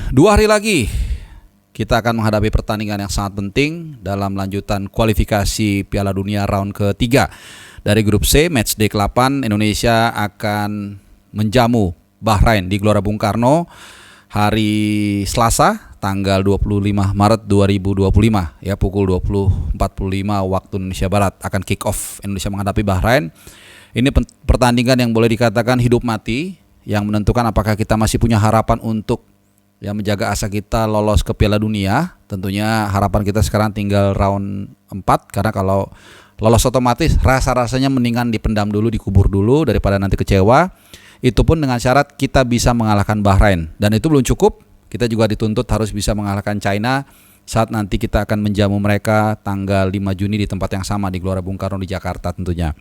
2 hari lagi kita akan menghadapi pertandingan yang sangat penting dalam lanjutan kualifikasi Piala Dunia round ketiga. Dari grup C, matchday ke-8, Indonesia akan menjamu Bahrain di Gelora Bung Karno hari Selasa tanggal 25 Maret 2025 ya, pukul 20.45 waktu Indonesia Barat akan kick off Indonesia menghadapi Bahrain. Ini pertandingan yang boleh dikatakan hidup mati yang menentukan apakah kita masih punya harapan untuk menjaga asa kita lolos ke Piala Dunia. Tentunya harapan kita sekarang tinggal round 4, karena kalau lolos otomatis rasa-rasanya mendingan dipendam dulu, dikubur dulu daripada nanti kecewa. Itu pun dengan syarat kita bisa mengalahkan Bahrain, dan itu belum cukup. Kita juga dituntut harus bisa mengalahkan China saat nanti kita akan menjamu mereka tanggal 5 Juni di tempat yang sama di Gelora Bung Karno di Jakarta tentunya.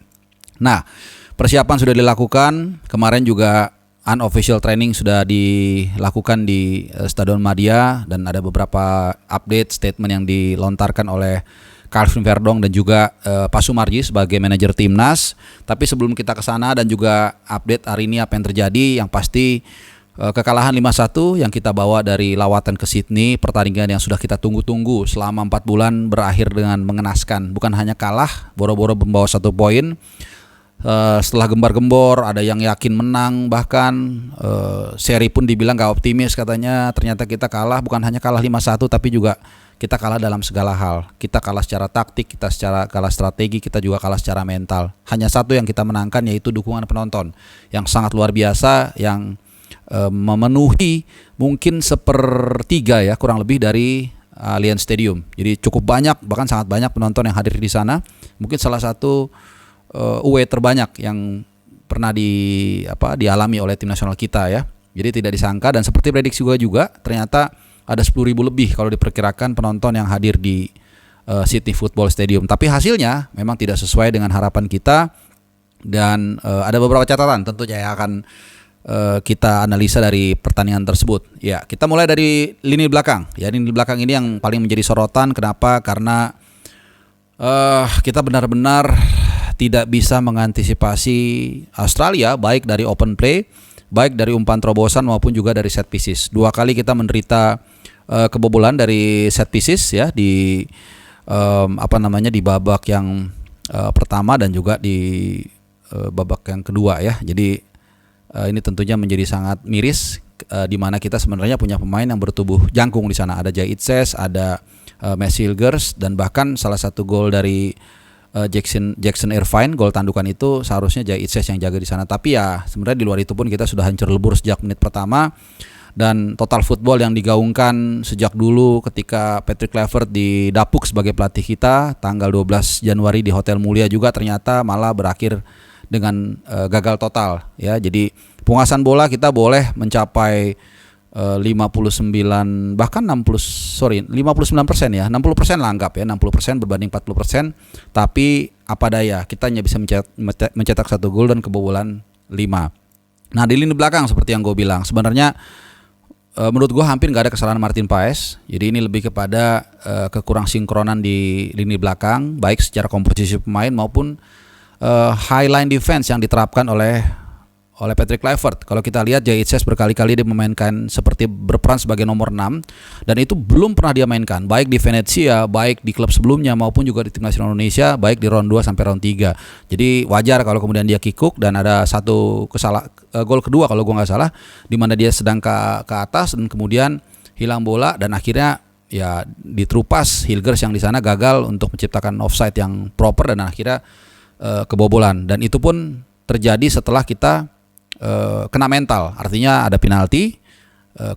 Nah, persiapan sudah dilakukan. Kemarin juga unofficial training sudah dilakukan di Stadion Madia, dan ada beberapa update statement yang dilontarkan oleh Calvin Verdong dan juga Pak Sumarji sebagai manajer timnas. Tapi sebelum kita ke sana dan juga update hari ini apa yang terjadi, yang pasti kekalahan 5-1 yang kita bawa dari lawatan ke Sydney, pertandingan yang sudah kita tunggu-tunggu selama 4 bulan berakhir dengan mengenaskan. Bukan hanya kalah, boro-boro membawa 1 poin. Setelah gembar-gembor, ada yang yakin menang, bahkan seri pun dibilang gak optimis katanya. Ternyata kita kalah, bukan hanya kalah 5-1, tapi juga kita kalah dalam segala hal. Kita kalah secara taktik, kita kalah strategi, kita juga kalah secara mental. Hanya satu yang kita menangkan, yaitu dukungan penonton yang sangat luar biasa, yang memenuhi mungkin 1/3 ya, kurang lebih dari Allianz Stadium. Jadi cukup banyak, bahkan sangat banyak penonton yang hadir di sana. Mungkin salah satu away terbanyak yang pernah dialami oleh tim nasional kita ya. Jadi tidak disangka, dan seperti prediksi juga ternyata ada 10.000 lebih kalau diperkirakan penonton yang hadir di Sydney Football Stadium. Tapi hasilnya memang tidak sesuai dengan harapan kita, dan ada beberapa catatan tentunya yang akan kita analisa dari pertandingan tersebut. Ya, kita mulai dari lini belakang. Ya, lini belakang ini yang paling menjadi sorotan. Kenapa? Karena kita benar-benar tidak bisa mengantisipasi Australia, baik dari open play, baik dari umpan terobosan maupun juga dari set pieces. 2 kali kita menderita kebobolan dari set pieces ya, di di babak yang pertama dan juga di babak yang kedua ya. Jadi ini tentunya menjadi sangat miris, di mana kita sebenarnya punya pemain yang bertubuh jangkung di sana. Ada Jai Itses, ada Messi Hilgers, dan bahkan salah satu gol dari Jackson Irvine, gol tandukan itu seharusnya Jai Itses yang jaga di sana. Tapi ya sebenarnya di luar itu pun kita sudah hancur lebur sejak menit pertama, dan total football yang digaungkan sejak dulu ketika Patrick Kluivert didapuk sebagai pelatih kita tanggal 12 Januari di Hotel Mulia juga ternyata malah berakhir dengan gagal total ya. Jadi penguasaan bola kita boleh mencapai 59 bahkan 59% ya, 60% lah anggap ya, 60% berbanding 40%, tapi apa daya kita hanya bisa mencetak 1 gol dan kebobolan 5. Nah, di lini belakang seperti yang gue bilang, sebenarnya menurut gue hampir gak ada kesalahan Martin Paes. Jadi ini lebih kepada kekurang sinkronan di lini belakang, baik secara komposisi pemain maupun high line defense yang diterapkan oleh Patrick Kluivert. Kalau kita lihat, Jai Itses berkali-kali dia memainkan seperti berperan sebagai nomor 6, dan itu belum pernah dia mainkan baik di Venezia, baik di klub sebelumnya maupun juga di timnas Indonesia, baik di round 2 sampai round 3. Jadi wajar kalau kemudian dia kikuk, dan ada satu gol kedua kalau gue nggak salah, di mana dia sedang ke atas dan kemudian hilang bola, dan akhirnya ya diterupas Hilgers yang di sana gagal untuk menciptakan offside yang proper, dan akhirnya kebobolan. Dan itu pun terjadi setelah kita kena mental, artinya ada penalti,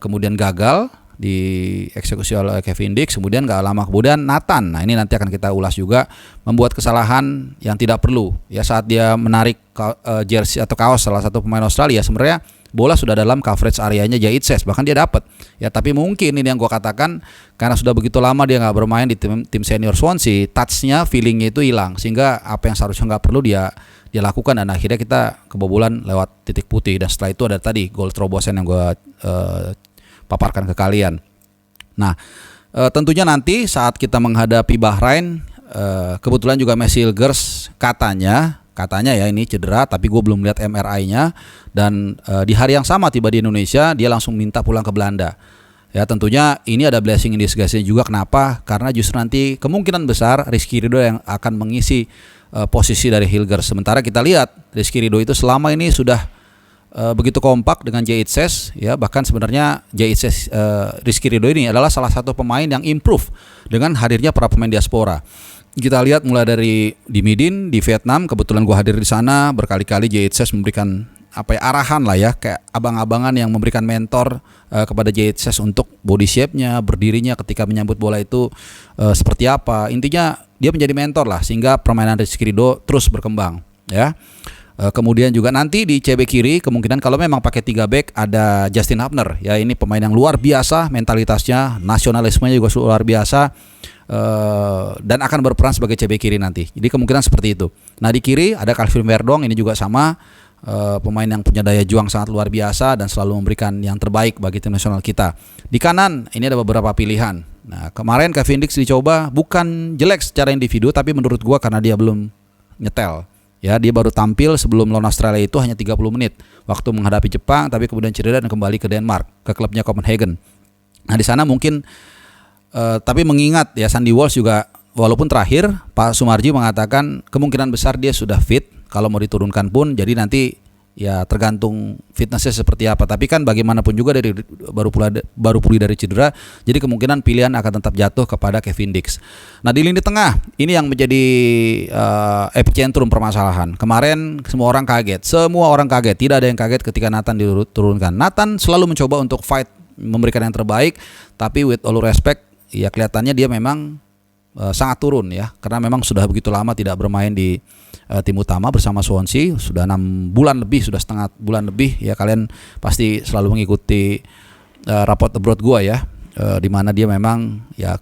kemudian gagal dieksekusi oleh Kevin Dix, kemudian gak lama kemudian Nathan, nah ini nanti akan kita ulas juga, membuat kesalahan yang tidak perlu ya saat dia menarik jersey atau kaos salah satu pemain Australia. Sebenarnya bola sudah dalam coverage areanya Jai Itses, bahkan dia dapat ya, tapi mungkin ini yang gue katakan, karena sudah begitu lama dia gak bermain di tim senior Swansea, touchnya, feelingnya itu hilang, sehingga apa yang seharusnya gak perlu dia lakukan, dan akhirnya kita kebobolan lewat titik putih. Dan setelah itu ada tadi gol terobosan yang gue paparkan ke kalian. Nah, tentunya nanti saat kita menghadapi Bahrain, kebetulan juga Messi Hilgers katanya ya ini cedera, tapi gue belum lihat MRI-nya, dan di hari yang sama tiba di Indonesia dia langsung minta pulang ke Belanda. Ya tentunya ini ada blessing in disguise juga. Kenapa? Karena justru nanti kemungkinan besar Rizky Ridho yang akan mengisi posisi dari Hilgers. Sementara kita lihat Rizky Ridho itu selama ini sudah begitu kompak dengan Jay Itzes, ya bahkan sebenarnya Jay Itzes, Rizky Ridho ini adalah salah satu pemain yang improve dengan hadirnya para pemain diaspora. Kita lihat mulai dari di Midin di Vietnam, kebetulan gua hadir di sana berkali-kali Jay Itzes memberikan arahan lah ya, kayak abang-abangan yang memberikan mentor kepada Jay Itzes untuk body shape-nya, berdirinya ketika menyambut bola itu seperti apa. Intinya dia menjadi mentor lah sehingga permainan Rizky Ridho terus berkembang ya. Kemudian juga nanti di CB kiri kemungkinan kalau memang pakai 3 back ada Justin Hubner ya, ini pemain yang luar biasa mentalitasnya, nasionalismenya juga luar biasa. Dan akan berperan sebagai CB kiri nanti. Jadi kemungkinan seperti itu. Nah di kiri ada Calvin Verdong, ini juga sama pemain yang punya daya juang sangat luar biasa dan selalu memberikan yang terbaik bagi tim nasional kita. Di kanan ini ada beberapa pilihan. Nah kemarin Kevin Dix dicoba, bukan jelek secara individu, tapi menurut gua karena dia belum nyetel. Ya, dia baru tampil sebelum lawan Australia itu hanya 30 menit waktu menghadapi Jepang, tapi kemudian cedera dan kembali ke Denmark, ke klubnya Copenhagen. Nah di sana mungkin tapi mengingat ya Sandy Walsh juga, walaupun terakhir Pak Sumarji mengatakan kemungkinan besar dia sudah fit kalau mau diturunkan pun, jadi nanti ya tergantung fitnessnya seperti apa. Tapi kan bagaimanapun juga dari baru pulih dari cedera, jadi kemungkinan pilihan akan tetap jatuh kepada Kevin Dix. Nah di lini tengah ini yang menjadi epicentrum permasalahan. Kemarin semua orang kaget, tidak ada yang kaget ketika Nathan diturunkan. Nathan selalu mencoba untuk fight, memberikan yang terbaik, tapi with all respect ya kelihatannya dia memang sangat turun ya, karena memang sudah begitu lama tidak bermain di tim utama bersama Swansea, sudah 6 bulan lebih, sudah setengah bulan lebih ya. Kalian pasti selalu mengikuti raport abroad gua ya, di mana dia memang ya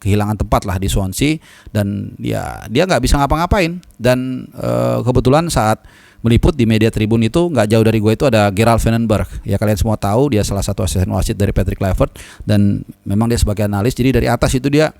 kehilangan tempat lah di Swansea dan dia nggak bisa ngapa-ngapain. Dan kebetulan saat meliput di media Tribun itu nggak jauh dari gue itu ada Gerald Vandenberg ya, kalian semua tahu dia salah satu asisten wasit dari Patrick Kluivert dan memang dia sebagai analis. Jadi dari atas itu dia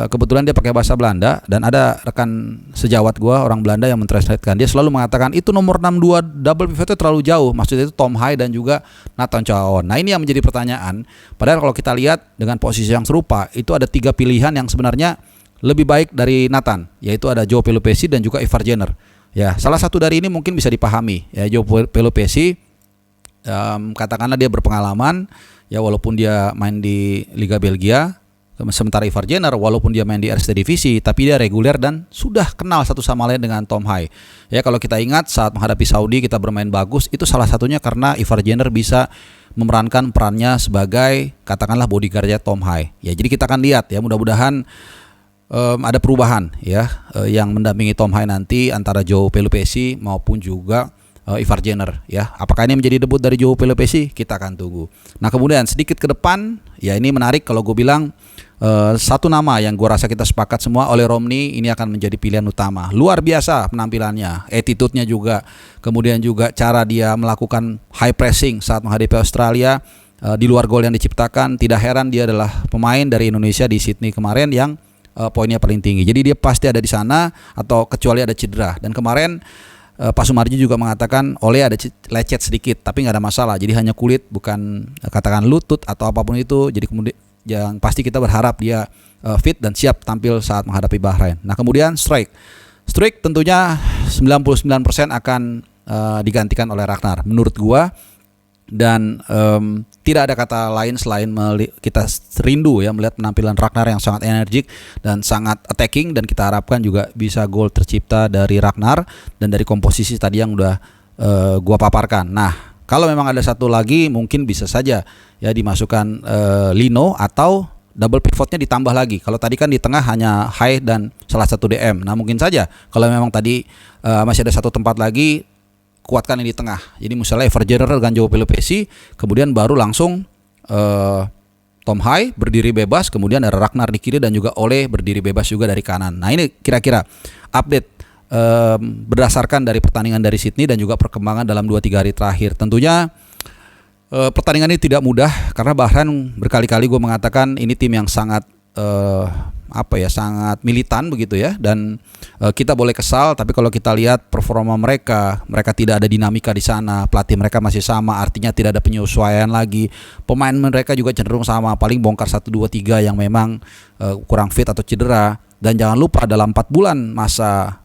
kebetulan dia pakai bahasa Belanda dan ada rekan sejawat gue orang Belanda yang mentranslatekan. Dia selalu mengatakan itu nomor 62 double pivot itu terlalu jauh, maksudnya itu Tom High dan juga Nathan Chow. Nah ini yang menjadi pertanyaan, padahal kalau kita lihat dengan posisi yang serupa itu ada 3 pilihan yang sebenarnya lebih baik dari Nathan, yaitu ada Joe Pelupessy dan juga Ivar Jenner. Ya, salah satu dari ini mungkin bisa dipahami. Ya, Joe Pelupessy katakanlah dia berpengalaman ya, walaupun dia main di Liga Belgia. Sementara Ivar Jenner walaupun dia main di Eerste Divisie, tapi dia reguler dan sudah kenal satu sama lain dengan Tom High. Ya, kalau kita ingat saat menghadapi Saudi kita bermain bagus, itu salah satunya karena Ivar Jenner bisa memerankan perannya sebagai katakanlah bodyguardnya Tom High. Ya, jadi kita akan lihat ya, mudah-mudahan ada perubahan ya yang mendampingi Tom High nanti antara Joe Pelupessy maupun juga Ivar Jenner ya. Apakah ini menjadi debut dari Joe Pelupessy? Kita akan tunggu. Nah kemudian sedikit ke depan ya, ini menarik kalau gue bilang satu nama yang gue rasa kita sepakat semua, Ole Romney ini akan menjadi pilihan utama. Luar biasa penampilannya, attitude-nya juga, kemudian juga cara dia melakukan high pressing saat menghadapi Australia di luar gol yang diciptakan. Tidak heran dia adalah pemain dari Indonesia di Sydney kemarin yang poinnya paling tinggi. Jadi dia pasti ada di sana atau kecuali ada cedera. Dan kemarin Pak Sumarji juga mengatakan Ole ada lecet sedikit tapi nggak ada masalah. Jadi hanya kulit, bukan katakan lutut atau apapun itu. Jadi kemudian yang pasti kita berharap dia fit dan siap tampil saat menghadapi Bahrain. Nah kemudian Struijk tentunya 99% akan digantikan oleh Ragnar menurut gua. Dan tidak ada kata lain selain kita rindu ya melihat penampilan Ragnar yang sangat energik dan sangat attacking, dan kita harapkan juga bisa gol tercipta dari Ragnar dan dari komposisi tadi yang udah gua paparkan. Nah kalau memang ada satu lagi mungkin bisa saja ya dimasukkan Lino atau double pivotnya ditambah lagi. Kalau tadi kan di tengah hanya High dan salah satu DM. Nah mungkin saja kalau memang tadi masih ada satu tempat lagi, kuatkan ini di tengah. Jadi misalnya Ivar Jenner dengan Joe Pelupessy, kemudian baru langsung Tom High berdiri bebas, kemudian ada Ragnar di kiri dan juga Ole berdiri bebas juga dari kanan. Nah ini kira-kira update berdasarkan dari pertandingan dari Sydney dan juga perkembangan dalam 2-3 hari terakhir. Tentunya pertandingan ini tidak mudah karena Bahrain berkali-kali gue mengatakan ini tim yang sangat sangat militan begitu ya. Dan kita boleh kesal, tapi kalau kita lihat performa mereka tidak ada dinamika di sana. Pelatih mereka masih sama, artinya tidak ada penyesuaian lagi. Pemain mereka juga cenderung sama, paling bongkar 1, 2, 3 yang memang kurang fit atau cedera. Dan jangan lupa dalam 4 bulan masa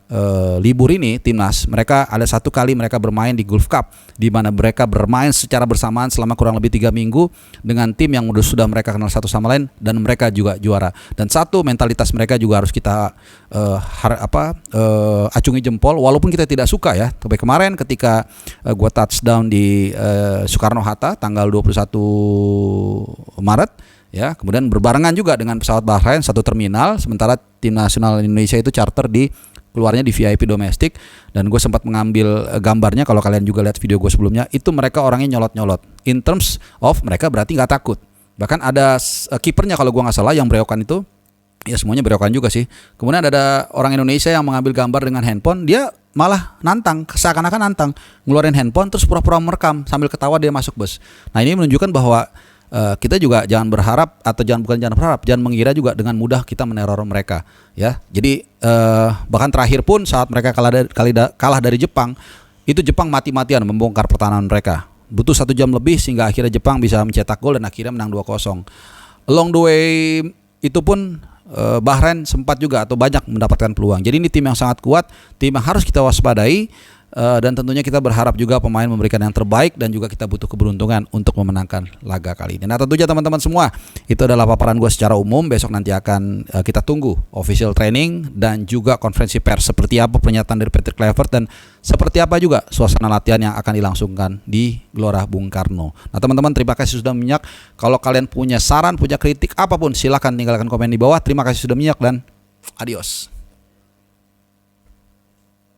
libur ini timnas mereka ada 1 kali mereka bermain di Gulf Cup, di mana mereka bermain secara bersamaan selama kurang lebih 3 minggu dengan tim yang sudah mereka kenal satu sama lain, dan mereka juga juara. Dan satu, mentalitas mereka juga harus kita acungi jempol, walaupun kita tidak suka ya. Sampai kemarin ketika gua touchdown di Soekarno-Hatta tanggal 21 Maret ya, kemudian berbarengan juga dengan pesawat Bahrain satu terminal, sementara tim nasional Indonesia itu charter keluarnya di VIP domestik. Dan gue sempat mengambil gambarnya, kalau kalian juga lihat video gue sebelumnya, itu mereka orangnya nyolot-nyolot. In terms of mereka berarti nggak takut. Bahkan ada kipernya kalau gue nggak salah yang berewokan itu, ya semuanya berewokan juga sih. Kemudian ada orang Indonesia yang mengambil gambar dengan handphone, dia malah nantang, seakan-akan nantang, ngeluarin handphone terus pura-pura merekam sambil ketawa dia masuk bus. Nah ini menunjukkan bahwa kita juga jangan berharap, atau jangan mengira juga dengan mudah kita meneror mereka ya. Jadi bahkan terakhir pun saat mereka kalah dari Jepang, itu Jepang mati-matian membongkar pertahanan mereka. Butuh 1 jam lebih sehingga akhirnya Jepang bisa mencetak gol dan akhirnya menang 2-0. Along the way itu pun Bahrain sempat juga atau banyak mendapatkan peluang. Jadi ini tim yang sangat kuat, tim yang harus kita waspadai. Dan tentunya kita berharap juga pemain memberikan yang terbaik, dan juga kita butuh keberuntungan untuk memenangkan laga kali ini. Nah tentunya teman-teman semua, itu adalah paparan gue secara umum. Besok nanti akan kita tunggu official training dan juga konferensi pers, seperti apa pernyataan dari Patrick Kluivert dan seperti apa juga suasana latihan yang akan dilangsungkan di Gelora Bung Karno. Nah teman-teman, terima kasih sudah menyimak. Kalau kalian punya saran, punya kritik apapun, silakan tinggalkan komen di bawah. Terima kasih sudah menyimak dan adios.